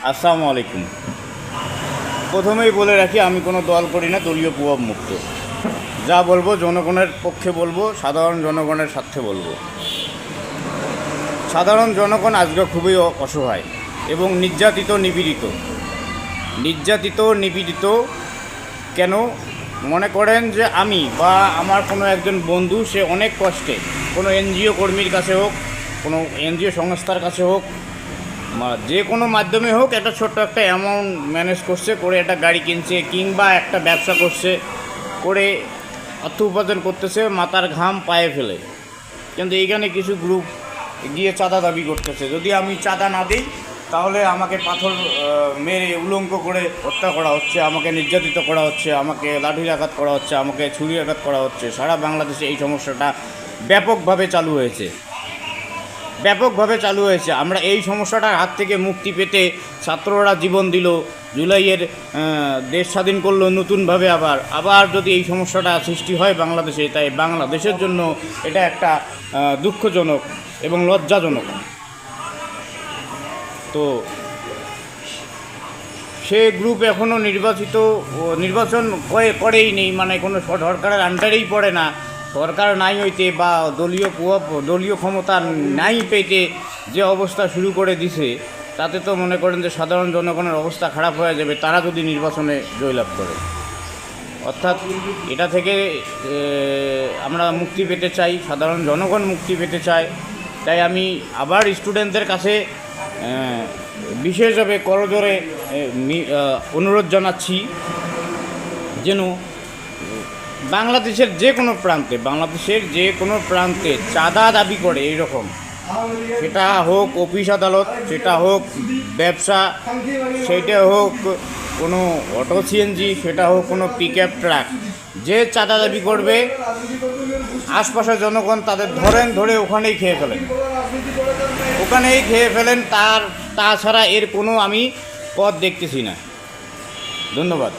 আসসালামু আলাইকুম। প্রথমেই বলে রাখি, আমি কোনো দল করি না, দলীয় প্রভাব মুক্ত। যা বলবো জনগণের পক্ষে বলবো, সাধারণ জনগণের স্বার্থে বলবো। সাধারণ জনগণ আজকে খুবই অসহায় এবং নিপীড়িত। কেন মনে করেন যে আমি বা আমার কোনো একজন বন্ধু, সে অনেক কষ্টে কোনো এনজিও কর্মীর কাছে হোক, কোনো এনজিও সংস্থার কাছে হোক, যে কোনো মাধ্যমে হোক, একটা ছোট্ট একটা অ্যামাউন্ট ম্যানেজ করছে, করে একটা গাড়ি কিনছে কিংবা একটা ব্যবসা করছে, করে অর্থ উপার্জন করতেছে মাথার ঘাম পায়ে ফেলে। কিন্তু এইখানে কিছু গ্রুপ গিয়ে চাঁদা দাবি করতেছে। যদি আমি চাঁদা না দিই তাহলে আমাকে পাথর মেরে উলঙ্গ করে হত্যা করা হচ্ছে, আমাকে নির্যাতিত করা হচ্ছে, আমাকে লাঠির আঘাত করা হচ্ছে, আমাকে ছুরির আঘাত করা হচ্ছে। সারা বাংলাদেশে এই সমস্যাটা ব্যাপকভাবে চালু হয়েছে। আমরা এই সমস্যাটার হাত থেকে মুক্তি পেতে ছাত্ররা জীবন দিল, জুলাইয়ের দেশ স্বাধীন করলো নতুনভাবে। আবার যদি এই সমস্যাটা সৃষ্টি হয় বাংলাদেশে, তাই বাংলাদেশের জন্য এটা একটা দুঃখজনক এবং লজ্জাজনক। তো সে গ্রুপ এখনও নির্বাচন করেই নেই, মানে কোনো সরকারের আন্ডারেই পড়ে না। সরকার নাই হইতে বা দলীয় ক্ষমতা নাই পেতে যে অবস্থা শুরু করে দিছে, তাতে তো মনে করেন যে সাধারণ জনগণের অবস্থা খারাপ হয়ে যাবে তারা যদি নির্বাচনে জয়লাভ করে। অর্থাৎ এটা থেকে আমরা মুক্তি পেতে চাই, সাধারণ জনগণ মুক্তি পেতে চায়। তাই আমি আবার স্টুডেন্টদের কাছে বিশেষভাবে করজোরে অনুরোধ জানাচ্ছি যেন বাংলাদেশের যে কোনো প্রান্তে চাঁদা দাবি করে এইরকম, সেটা হোক অফিস আদালত, সেটা হোক ব্যবসা, সেটা হোক কোনো অটো সিএনজি, সেটা হোক কোনো পিকআপ ট্রাক, যে চাঁদা দাবি করবে আশপাশের জনগণ তাদের ধরে ওখানেই খেয়ে ফেলেন। তাছাড়া এর কোনো আমি পথ দেখতেছি না। ধন্যবাদ।